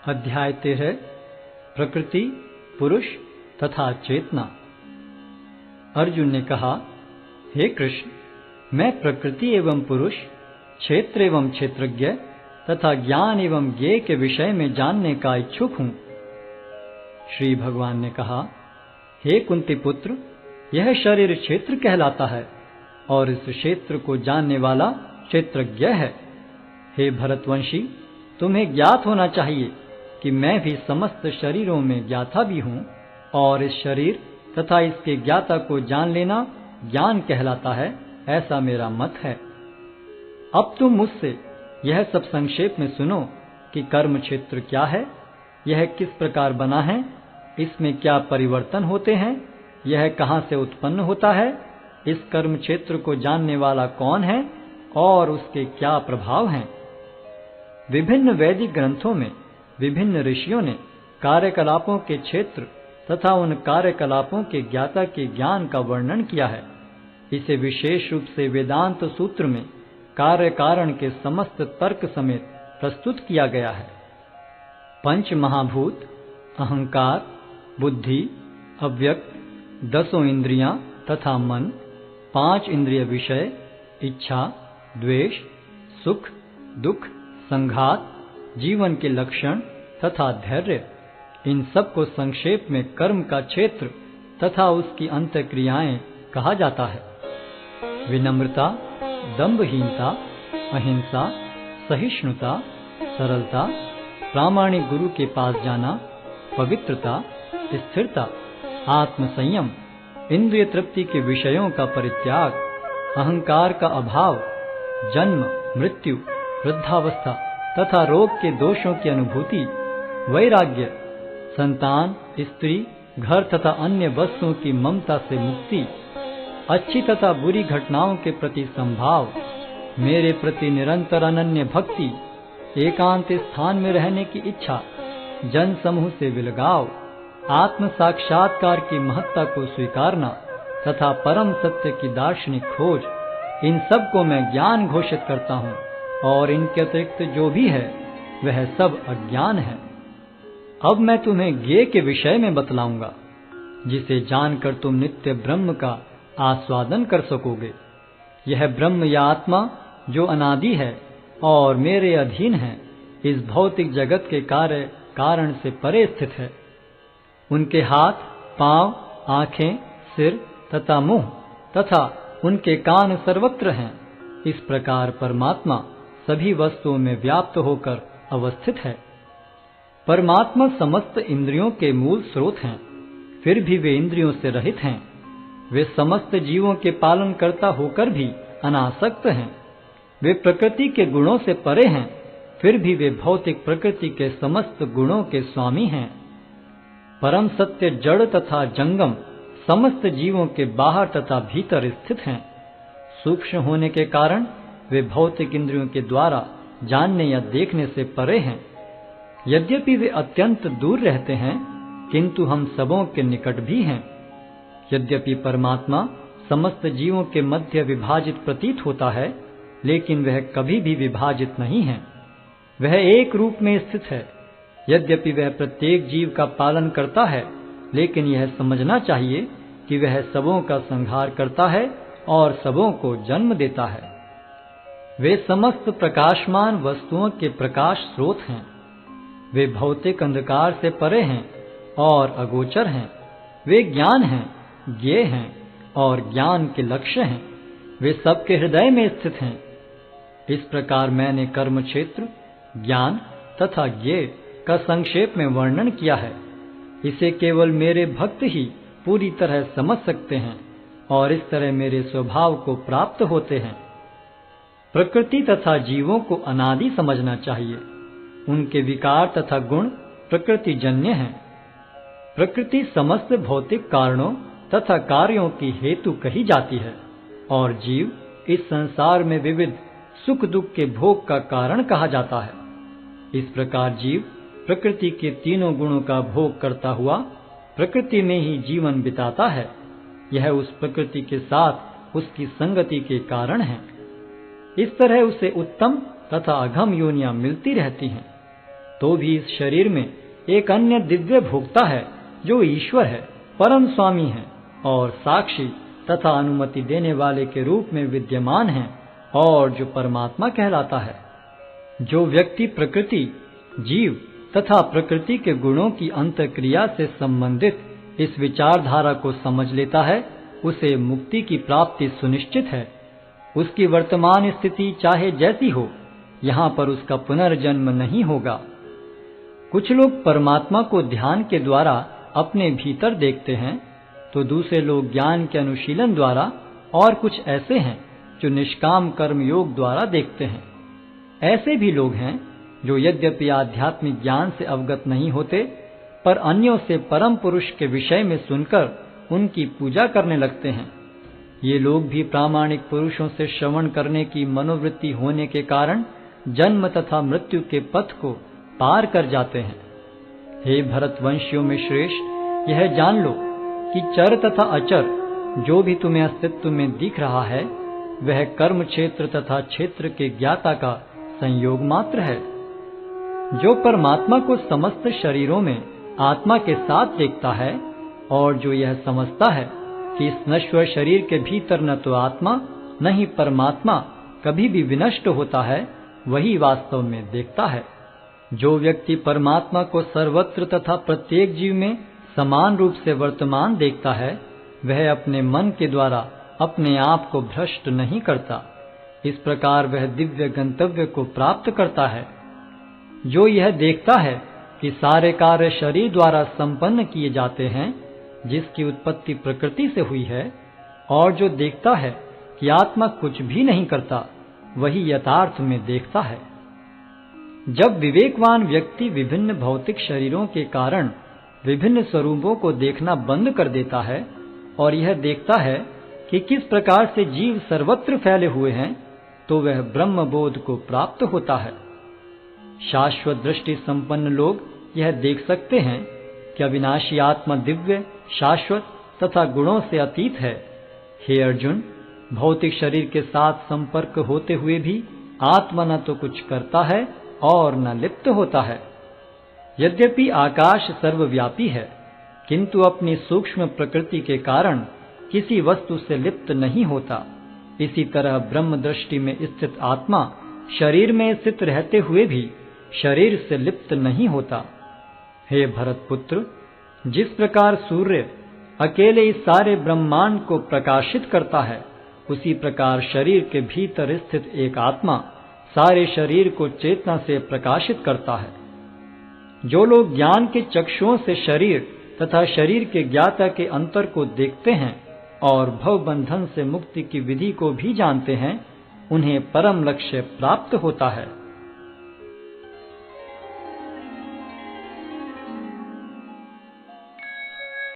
अध्याय 13 प्रकृति, पुरुष तथा चेतना। अर्जुन ने कहा, हे कृष्ण, मैं प्रकृति एवं पुरुष, क्षेत्र एवं क्षेत्रज्ञ तथा ज्ञान एवं ज्ञेय के विषय में जानने का इच्छुक हूँ। श्री भगवान ने कहा, हे कुंती पुत्र, यह शरीर क्षेत्र कहलाता है और इस क्षेत्र को जानने वाला क्षेत्रज्ञ है। हे भरतवंशी, तुम्हें ज्ञात होना चाहिए कि मैं भी समस्त शरीरों में ज्ञाता भी हूँ और इस शरीर तथा इसके ज्ञाता को जान लेना ज्ञान कहलाता है, ऐसा मेरा मत है। अब तुम मुझसे यह सब संक्षेप में सुनो कि कर्म क्षेत्र क्या है, यह किस प्रकार बना है, इसमें क्या परिवर्तन होते हैं, यह कहाँ से उत्पन्न होता है, इस कर्म क्षेत्र को जानने वाला कौन है और उसके क्या प्रभाव हैं। विभिन्न वैदिक ग्रंथों में विभिन्न ऋषियों ने कार्यकलापों के क्षेत्र तथा उन कार्यकलापों के ज्ञाता के ज्ञान का वर्णन किया है। इसे विशेष रूप से वेदांत सूत्र में कार्य कारण के समस्त तर्क समेत प्रस्तुत किया गया है। पंच महाभूत, अहंकार, बुद्धि, अव्यक्त, 10 इंद्रियां तथा मन, 5 इंद्रिय विषय, इच्छा, द्वेष, सुख, दुख, संघात, जीवन के लक्षण तथा धैर्य, इन सब को संक्षेप में कर्म का क्षेत्र तथा उसकी अंतःक्रियाएं कहा जाता है। विनम्रता, दंभहीनता, अहिंसा, सहिष्णुता, सरलता, प्रामाणिक गुरु के पास जाना, पवित्रता, स्थिरता, आत्मसंयम, इंद्रिय तृप्ति के विषयों का परित्याग, अहंकार का अभाव, जन्म, मृत्यु, वृद्धावस्था तथा रोग के दोषों की अनुभूति, वैराग्य, संतान, स्त्री, घर तथा अन्य वस्तुओं की ममता से मुक्ति, अच्छी तथा बुरी घटनाओं के प्रति संभाव, मेरे प्रति निरंतर अनन्य भक्ति, एकांत स्थान में रहने की इच्छा, जन समूह से विलगाव, आत्म साक्षात्कार की महत्ता को स्वीकारना तथा परम सत्य की दार्शनिक खोज, इन सब को मैं ज्ञान घोषित करता हूँ और इनके अतिरिक्त जो भी है वह सब अज्ञान है। अब मैं तुम्हें ज्ञेय के विषय में बतलाऊंगा, जिसे जानकर तुम नित्य ब्रह्म का आस्वादन कर सकोगे। यह ब्रह्म या आत्मा जो अनादि है और मेरे अधीन है, इस भौतिक जगत के कार्य कारण से परे स्थित है। उनके हाथ, पांव, आंखें, सिर तथा मुंह तथा उनके कान सर्वत्र हैं। इस प्रकार परमात्मा सभी वस्तुओं में व्याप्त होकर अवस्थित है। परमात्मा समस्त इंद्रियों के मूल स्रोत हैं, फिर भी वे इंद्रियों से रहित हैं। वे समस्त जीवों के पालन करता होकर भी अनासक्त हैं। वे प्रकृति के गुणों से परे हैं, फिर भी वे भौतिक प्रकृति के समस्त गुणों के स्वामी हैं। परम सत्य जड़ तथा जंगम समस्त जीवों के बाहर तथा भीतर स्थित हैं। सूक्ष्म होने के कारण वे भौतिक इंद्रियों के द्वारा जानने या देखने से परे हैं। यद्यपि वे अत्यंत दूर रहते हैं, किंतु हम सबों के निकट भी हैं। यद्यपि परमात्मा समस्त जीवों के मध्य विभाजित प्रतीत होता है, लेकिन वह कभी भी विभाजित नहीं है। वह एक रूप में स्थित है। यद्यपि वह प्रत्येक जीव का पालन करता है, लेकिन यह समझना चाहिए कि वह सबों का संहार करता है और सबों को जन्म देता है। वे समस्त प्रकाशमान वस्तुओं के प्रकाश स्रोत हैं। वे भौतिक अंधकार से परे हैं और अगोचर हैं। वे ज्ञान हैं, ज्ञेय हैं और ज्ञान के लक्ष्य हैं। वे सबके हृदय में स्थित हैं। इस प्रकार मैंने कर्म क्षेत्र, ज्ञान तथा ज्ञेय का संक्षेप में वर्णन किया है। इसे केवल मेरे भक्त ही पूरी तरह समझ सकते हैं और इस तरह मेरे स्वभाव को प्राप्त होते हैं। प्रकृति तथा जीवों को अनादि समझना चाहिए। उनके विकार तथा गुण प्रकृति जन्य हैं। प्रकृति समस्त भौतिक कारणों तथा कार्यों की हेतु कही जाती है और जीव इस संसार में विविध सुख दुख के भोग का कारण कहा जाता है। इस प्रकार जीव प्रकृति के तीनों गुणों का भोग करता हुआ प्रकृति में ही जीवन बिताता है। यह उस प्रकृति के साथ उसकी संगति के कारण है। इस तरह उसे उत्तम तथा अधम योनियां मिलती रहती हैं। तो भी इस शरीर में एक अन्य दिव्य भोक्ता है जो ईश्वर है, परम स्वामी है और साक्षी तथा अनुमति देने वाले के रूप में विद्यमान है और जो परमात्मा कहलाता है। जो व्यक्ति प्रकृति, जीव तथा प्रकृति के गुणों की अंतःक्रिया से संबंधित इस विचारधारा को समझ लेता है, उसे मुक्ति की प्राप्ति सुनिश्चित है। उसकी वर्तमान स्थिति चाहे जैसी हो, यहाँ पर उसका पुनर्जन्म नहीं होगा। कुछ लोग परमात्मा को ध्यान के द्वारा अपने भीतर देखते हैं, तो दूसरे लोग ज्ञान के अनुशीलन द्वारा, और कुछ ऐसे हैं जो निष्काम कर्म योग द्वारा देखते हैं। ऐसे भी लोग हैं जो यद्यपि आध्यात्मिक ज्ञान से अवगत नहीं होते, पर अन्यों से परम पुरुष के विषय में सुनकर उनकी पूजा करने लगते हैं। ये लोग भी प्रामाणिक पुरुषों से श्रवण करने की मनोवृत्ति होने के कारण जन्म तथा मृत्यु के पथ को पार कर जाते हैं। हे भरतवंशियों में श्रेष्ठ, यह जान लो कि चर तथा अचर जो भी तुम्हें अस्तित्व में दिख रहा है, वह कर्म क्षेत्र तथा क्षेत्र के ज्ञाता का संयोग मात्र है। जो परमात्मा को समस्त शरीरों में आत्मा के साथ देखता है और जो यह समझता है कि इस नश्वर शरीर के भीतर न तो आत्मा न ही परमात्मा कभी भी विनष्ट होता है, वही वास्तव में देखता है। जो व्यक्ति परमात्मा को सर्वत्र तथा प्रत्येक जीव में समान रूप से वर्तमान देखता है, वह अपने मन के द्वारा अपने आप को भ्रष्ट नहीं करता। इस प्रकार वह दिव्य गंतव्य को प्राप्त करता है। जो यह देखता है कि सारे कार्य शरीर द्वारा संपन्न किए जाते हैं, जिसकी उत्पत्ति प्रकृति से हुई है, और जो देखता है कि आत्मा कुछ भी नहीं करता, वही यथार्थ में देखता है। जब विवेकवान व्यक्ति विभिन्न भौतिक शरीरों के कारण विभिन्न स्वरूपों को देखना बंद कर देता है और यह देखता है कि किस प्रकार से जीव सर्वत्र फैले हुए हैं, तो वह ब्रह्म बोध को प्राप्त होता है। शाश्वत दृष्टि संपन्न लोग यह देख सकते हैं कि अविनाशी आत्मा दिव्य, शाश्वत तथा गुणों से अतीत है। हे अर्जुन, भौतिक शरीर के साथ संपर्क होते हुए भी आत्मा न तो कुछ करता है और न लिप्त होता है। यद्यपि आकाश सर्वव्यापी है, किंतु अपनी सूक्ष्म प्रकृति के कारण किसी वस्तु से लिप्त नहीं होता। इसी तरह ब्रह्म दृष्टि में स्थित आत्मा शरीर में स्थित रहते हुए भी शरीर से लिप्त नहीं होता। हे भरतपुत्र, जिस प्रकार सूर्य अकेले इस सारे ब्रह्मांड को प्रकाशित करता है, उसी प्रकार शरीर के भीतर स्थित एक आत्मा सारे शरीर को चेतना से प्रकाशित करता है। जो लोग ज्ञान के चक्षुओं से शरीर तथा शरीर के ज्ञाता के अंतर को देखते हैं और भव बंधन से मुक्ति की विधि को भी जानते हैं, उन्हें परम लक्ष्य प्राप्त होता है।